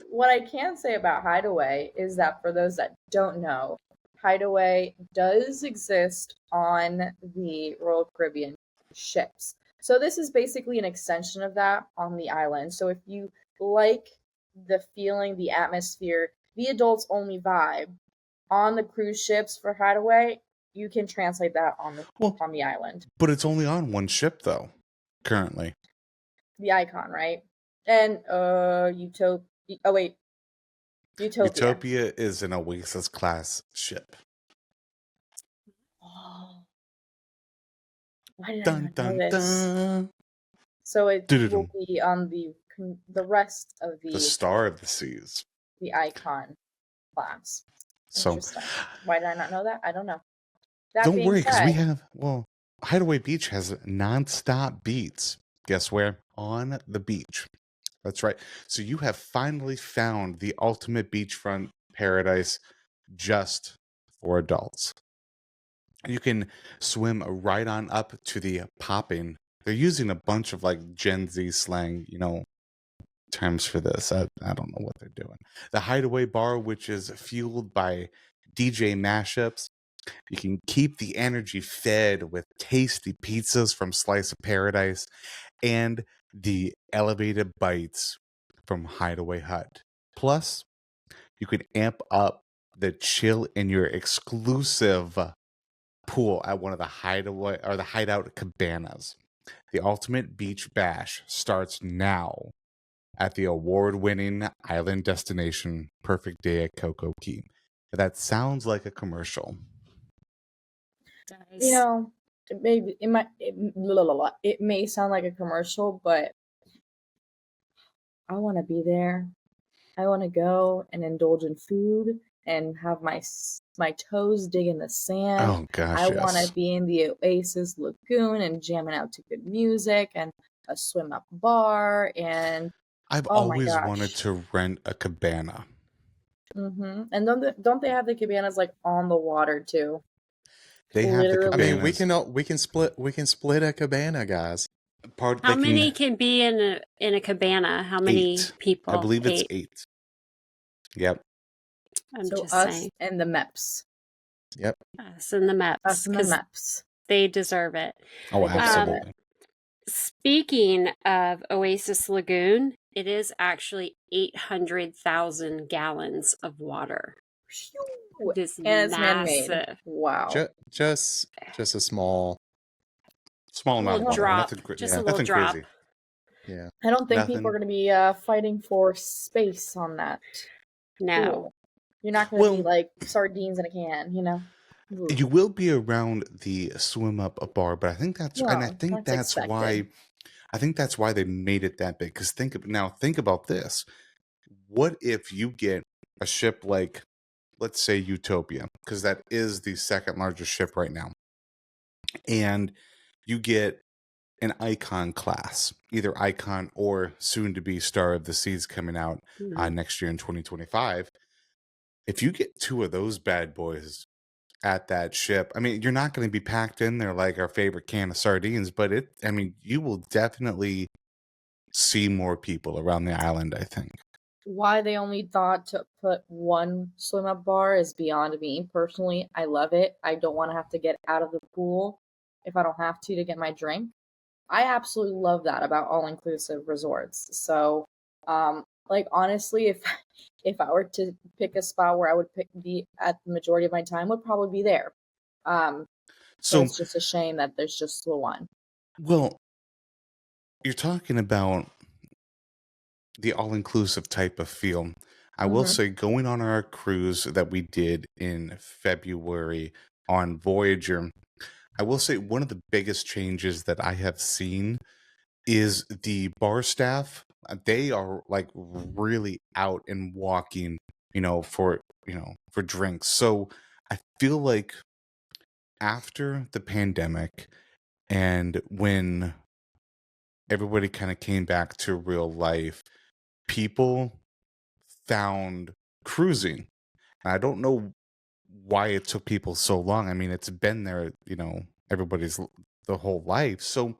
What I can say about Hideaway is that for those that don't know, Hideaway does exist on the Royal Caribbean ships. So this is basically an extension of that on the island. So if you like the feeling, the atmosphere, the adults only vibe on the cruise ships for Hideaway, you can translate that on the island. But it's only on one ship, though, currently. The Icon, right? And Utopia. Utopia is an Oasis class ship. Oh. Why did I Dun not dun know this? dun. So it Doo-doo-dum. will be on the rest of The Star of the Seas. the Icon class. So Interesting. Why did I not know that? I don't know. That don't being worry, because we said, have, Hideaway Beach has nonstop beats. Guess where? On the beach. That's right. So you have finally found the ultimate beachfront paradise just for adults. You can swim right on up to the popping. They're using a bunch of like Gen Z slang, terms for this. I don't know what they're doing. The Hideaway Bar, which is fueled by DJ mashups. You can keep the energy fed with tasty pizzas from Slice of Paradise and the elevated bites from Hideaway Hut. Plus, you can amp up the chill in your exclusive pool at one of the hideout cabanas. The ultimate beach bash starts now at the award-winning island destination Perfect Day at CocoCay. That sounds like a commercial. it may sound like a commercial, but I want to be there. I want to go and indulge in food and have my toes dig in the sand. Oh gosh, I yes. want to be in the Oasis Lagoon and jamming out to good music and a swim up bar, and I've always wanted to rent a cabana. Mm-hmm. And don't they have the cabanas like on the water too? They have the Literally. cabanas. I mean, we can split a cabana, guys. How many can be in a cabana? How many 8. people? I believe it's 8. Yep. I'm So just us saying. and the MEPs. Yep. Us and the MEPs. Us and the MEPs. They deserve it. Oh, absolutely. Speaking of Oasis Lagoon, it is actually 800,000 gallons of water. It is And it's massive. man-made. Wow. Just a small amount of water. Drop. Nothing, Just a little nothing drop. crazy. Yeah. I don't think people are going to be fighting for space on that. No. Cool. You're not going to be like sardines in a can, Ooh. You will be around the swim up bar, but I think that's Well, and I think that's why I think that's why they made it that big. Because think about this. What if you get a ship like, let's say, Utopia, because that is the second largest ship right now, and you get an Icon class, either Icon or soon to be Star of the Seas coming out next year in 2025. If you get two of those bad boys at that ship, I mean, you're not going to be packed in there like our favorite can of sardines, but you will definitely see more people around the island, I think. Why they only thought to put one swim up bar is beyond me. Personally, I love it. I don't want to have to get out of the pool if I don't have to get my drink. I absolutely love that about all-inclusive resorts. So, like honestly, if I were to pick a spot where I would be at the majority of my time, would probably be there. So So, it's just a shame that there's just the one. well, you're talking about the all-inclusive type of feel. I will Mm-hmm. say, going on our cruise that we did in February on Voyager, I will say one of the biggest changes that I have seen is the bar staff. They are like really out and walking, for drinks. So I feel like after the pandemic and when everybody kind of came back to real life, people found cruising. And I don't know why it took people so long. I mean, it's been there, everybody's the whole life. So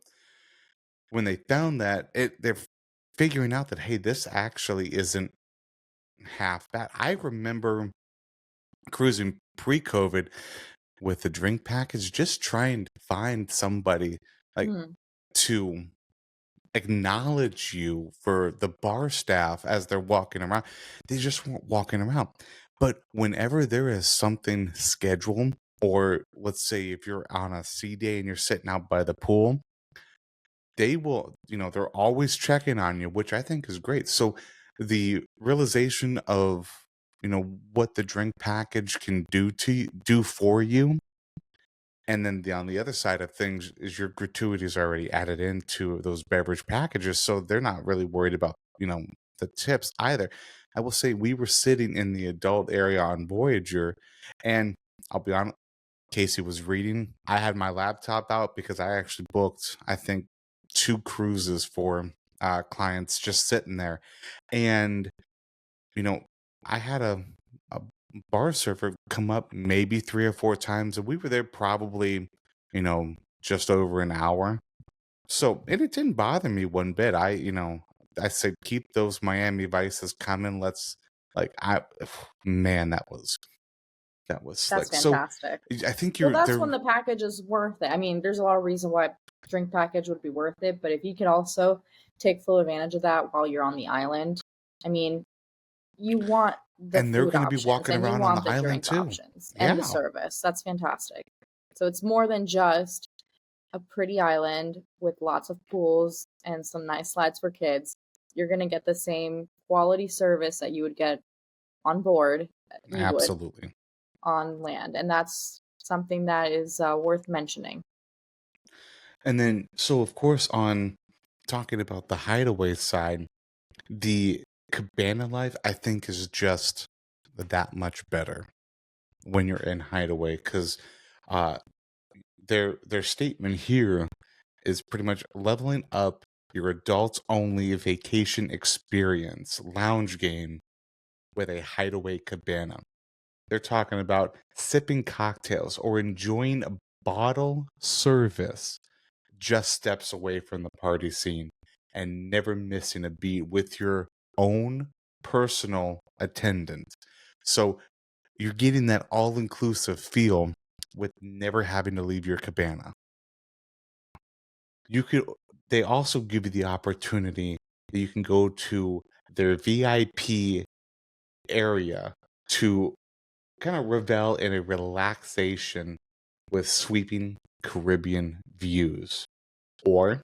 when they found that, they're figuring out that, hey, this actually isn't half bad. I remember cruising pre-COVID with the drink package, just trying to find somebody like Mm. to acknowledge you for the bar staff as they're walking around. They just weren't walking around. But whenever there is something scheduled, or let's say if you're on a sea day and you're sitting out by the pool, they will, they're always checking on you, which I think is great. So the realization of, what the drink package can do for you, and then on the other side of things is your gratuities already added into those beverage packages, so they're not really worried about, the tips either. I will say we were sitting in the adult area on Voyager, and I'll be honest, Casey was reading. I had my laptop out because I actually booked, I think, 2 cruises for clients just sitting there. And, you know, I had a bar server come up maybe 3 or 4 times, and we were there probably, just over an hour. So it didn't bother me one bit. I said, keep those Miami Vices coming. Let's like I man, that was That's slick. So fantastic. I think Well, you're that's there. when the package is worth it. I mean, there's a lot of reason why drink package would be worth it, but if you could also take full advantage of that while you're on the island, I mean, you want the And they're food going to be options walking and you around on the want the island drink too. options and the Yeah, service. That's fantastic. So it's more than just a pretty island with lots of pools and some nice slides for kids. You're going to get the same quality service that you would get on board, you would absolutely. on land. And that's something that is worth mentioning. And then, so of course, on talking about the Hideaway side, the cabana life, I think, is just that much better when you're in Hideaway, because uh, their statement here is pretty much leveling up your adults only vacation experience lounge game with a Hideaway cabana. They're talking about sipping cocktails or enjoying a bottle service just steps away from the party scene and never missing a beat with your own personal attendant. So you're getting that all inclusive feel with never having to leave your cabana. You could They also give you the opportunity that you can go to their VIP area to kind of revel in a relaxation with sweeping Caribbean views. Or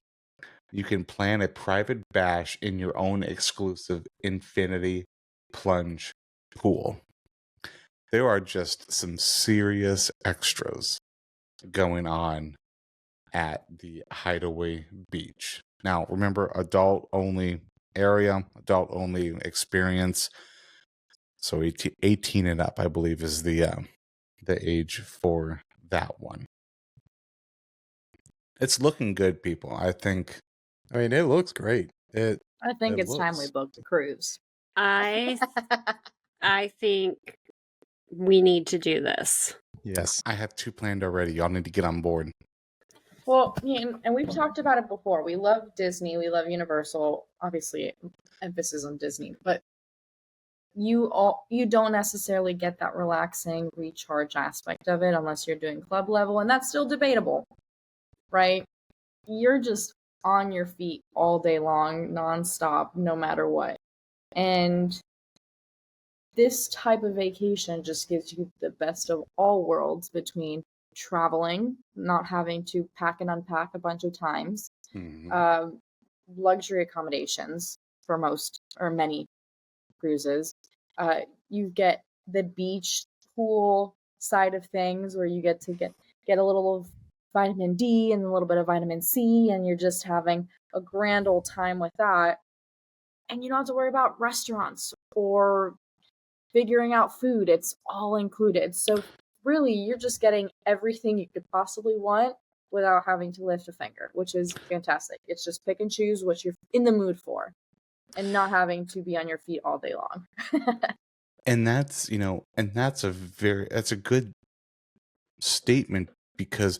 you can plan a private bash in your own exclusive infinity plunge pool. There are just some serious extras going on at the Hideaway Beach. Now, remember, adult only area, adult only experience. So 18 and up, I believe, is the age for that one. It's looking good, people. I think. I mean, it looks great. I think It it's time we looks- book the cruise. I think we need to do this. Yes. I have 2 planned already. Y'all need to get on board. Well, and we've talked about it before. We love Disney. We love Universal. Obviously, emphasis on Disney. But you don't necessarily get that relaxing recharge aspect of it unless you're doing club level. And that's still debatable, right? You're just on your feet all day long, nonstop, no matter what. And this type of vacation just gives you the best of all worlds between traveling, not having to pack and unpack a bunch of times, luxury accommodations for most or many cruises. You get the beach pool side of things where you get to get a little of vitamin D and a little bit of vitamin C, and you're just having a grand old time with that. And you don't have to worry about restaurants or figuring out food. It's all included. So really, you're just getting everything you could possibly want without having to lift a finger, which is fantastic. It's just pick and choose what you're in the mood for and not having to be on your feet all day long. And that's, that's a good statement, because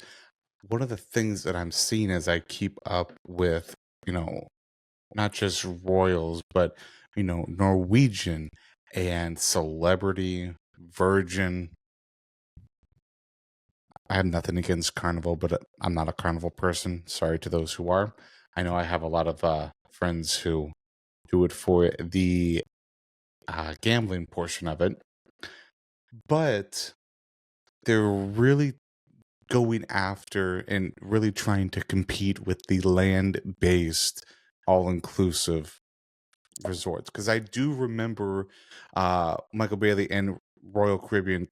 one of the things that I'm seeing as I keep up with, not just Royals, but, Norwegian and Celebrity, Virgin. I have nothing against Carnival, but I'm not a Carnival person. Sorry to those who are. I know I have a lot of friends who do it for the gambling portion of it. But they're really going after and really trying to compete with the land-based, all-inclusive resorts. Because I do remember Michael Bailey and Royal Caribbean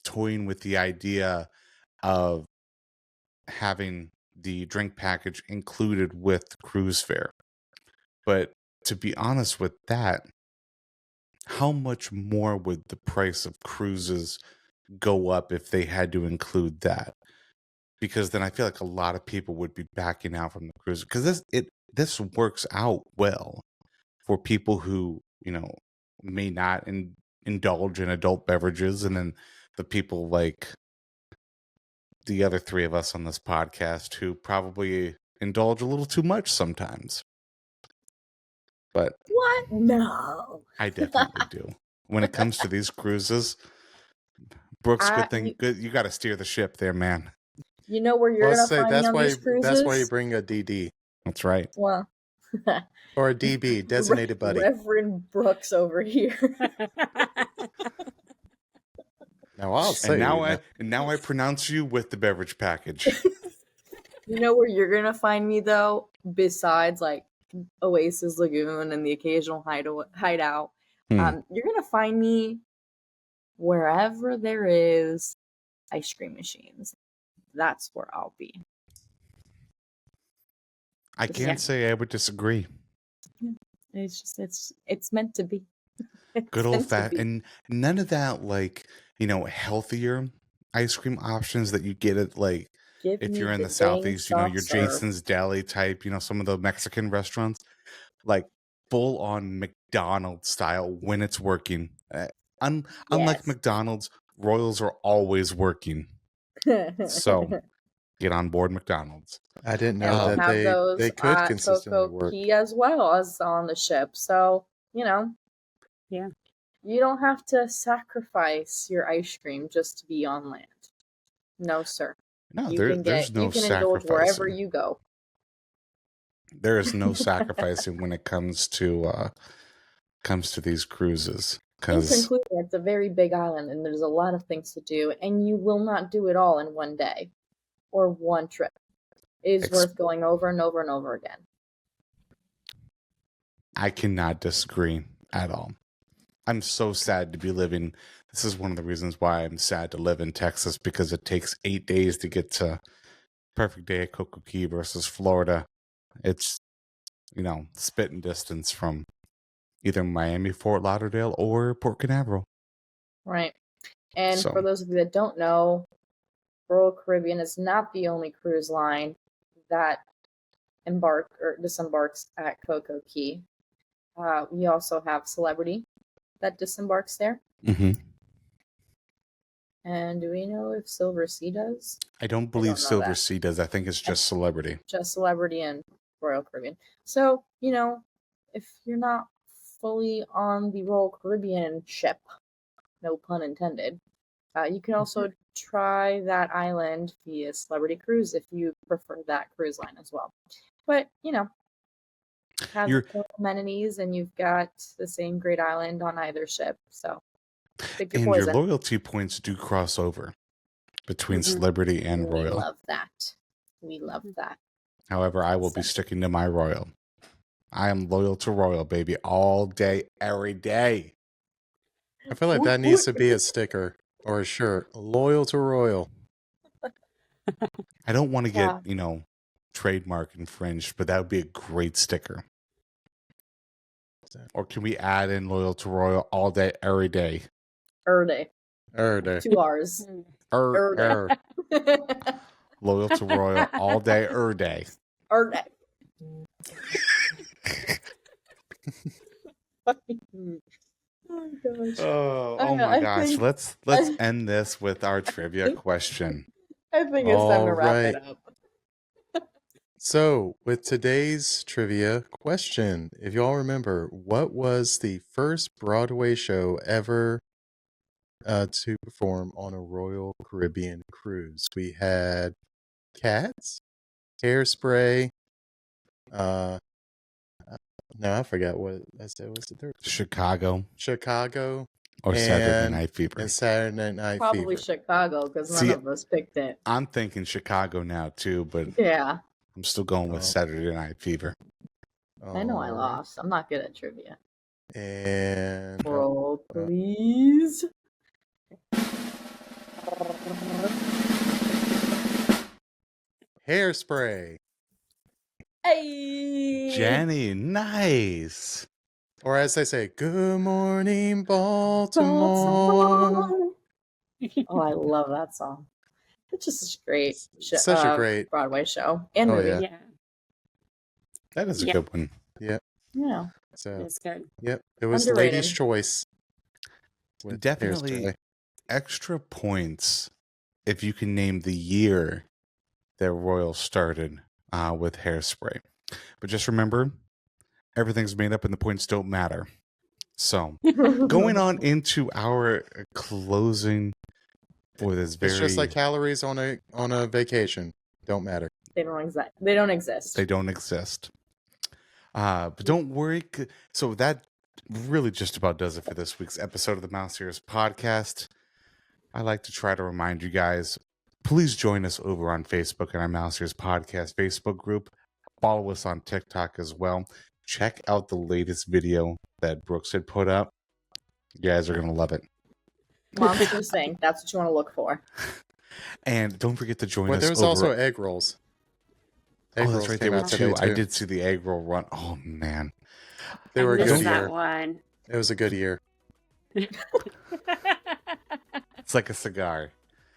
toying with the idea of having the drink package included with cruise fare. But to be honest with that, how much more would the price of cruises go up if they had to include that? Because then I feel like a lot of people would be backing out from the cruise, because this works out well for people who may not indulge in adult beverages, and then the people like the other 3 of us on this podcast who probably indulge a little too much sometimes. But What? No. I definitely do. When it comes to these cruises, Brooks, good. You got to steer the ship there, man. You know where you're gonna find me on these cruises? That's why you bring a DD. That's right. Well, or a DB, designated buddy. Reverend Brooks over here. Now I'll say. And now I pronounce you with the beverage package. You know where you're gonna find me though, besides like Oasis Lagoon and the occasional hideout. You're gonna find me wherever there is ice cream machines. That's where I'll be. I can't say I would disagree. It's just it's meant to be. Good old fat, and none of that healthier ice cream options that you get at if you're in the Southeast, your Jason's Deli type, some of the Mexican restaurants, like full on McDonald's style when it's working. Unlike McDonald's, Royals are always working. So get on board McDonald's. I didn't know that they could consistently work. CocoCay as well as on the ship. So, yeah. You don't have to sacrifice your ice cream just to be on land. No, sir. No, there's no sacrificing. You can indulge wherever you go. There is no sacrificing when it comes to these cruises. In conclusion, it's a very big island, and there's a lot of things to do, and you will not do it all in one day or one trip. It is worth going over and over and over again. I cannot disagree at all. I'm so sad to be living. This is one of the reasons why I'm sad to live in Texas, because it takes 8 days to get to perfect day at CocoCay versus Florida. It's spitting distance from either Miami, Fort Lauderdale, or Port Canaveral. Right. And So- for those of you that don't know, Royal Caribbean is not the only cruise line that disembarks at CocoCay. We also have Celebrity that disembarks there. Mm-hmm. And do we know if Silver Sea does? I don't believe know Silver that. Sea does. I think it's just Celebrity. Just Celebrity and Royal Caribbean. So, if you're not fully on the Royal Caribbean ship, no pun intended, you can also try that island via Celebrity Cruise if you prefer that cruise line as well. But, have the amenities, and you've got the same great island on either ship. So, pick your And poison. your loyalty points do cross over between Celebrity and We Royal. love that. We love that. However, I will be sticking to my Royal. I am loyal to Royal, baby, all day, every day. I feel like that needs to be a sticker or a shirt. Loyal to Royal. I don't want to Yeah. get, trademark infringed, but that would be a great sticker. Or can we add in loyal to Royal all day, every day? Day. Day. 2 R's. Er. Loyal to Royal all day, day. Day. Oh gosh. Oh my I gosh. think- Let's end this with our trivia question. I think it's time to All wrap it right. up. So, with today's trivia question, if y'all remember, what was the first Broadway show ever to perform on a Royal Caribbean cruise? We had Cats, Hairspray. No, I forgot what I said. What's the third? Chicago Chicago or Saturday and- Night Fever. and Saturday Night Probably Fever. Chicago, because none See, of us picked it. I'm thinking Chicago now too, but Yeah, I'm still going with Oh. Saturday Night Fever. I know I Alright. lost. I'm not good at trivia. And Roll, please. Hairspray. Hey, Jenni, nice. Or as they say, good morning, Baltimore. Oh, I love that song. It's just such a great, Such a great- Broadway show and Oh, movie. yeah. Yeah, That is a Yeah. good one. Yeah. So, it's good. yep, it was the Underrated. lady's choice. with Definitely Hairspray. extra points if you can name the year that Royal started with Hairspray. But just remember, everything's made up and the points don't matter. So, going on into our closing for this very... It's just like calories on a vacation. Don't matter. They don't exist. They don't exist. They don't exist. But don't worry. So that really just about does it for this week's episode of the Mouse Ears podcast. I like to try to remind you guys, please join us over on Facebook in our Mouse Ears podcast Facebook group. Follow us on TikTok as well. Check out the latest video that Brooks had put up. You guys are going to love it. Monster Sing. That's what you want to look for. And don't forget to join Well, us there was over... also egg rolls. Oh, that's right. There came were out two. today, I did see the egg roll run. Oh, man. They were a I missed good that year. one. It was a good year. It's like a cigar.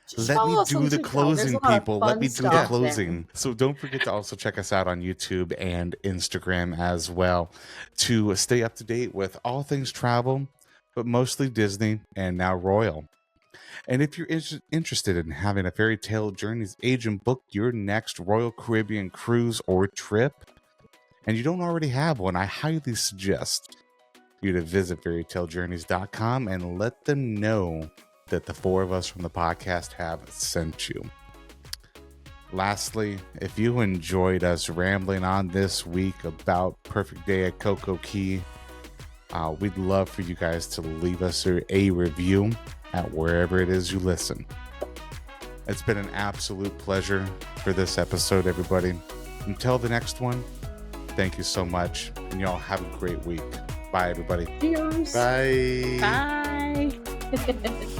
Just Let follow me us on do the TikTok. There's closing, a lot of people. fun Let me do the stuff closing. So don't forget to also check us out on YouTube and Instagram as well to stay up to date with all things travel, but mostly Disney and now Royal. And if you're interested in having a Fairy Tale Journeys agent book your next Royal Caribbean cruise or trip, and you don't already have one, I highly suggest you to visit fairytalejourneys.com and let them know that the four of us from the podcast have sent you. Lastly, if you enjoyed us rambling on this week about Perfect Day at CocoCay, we'd love for you guys to leave us a review at wherever it is you listen. It's been an absolute pleasure for this episode, everybody. Until the next one, thank you so much, and y'all have a great week. Bye, everybody. Cheers. Bye. Bye.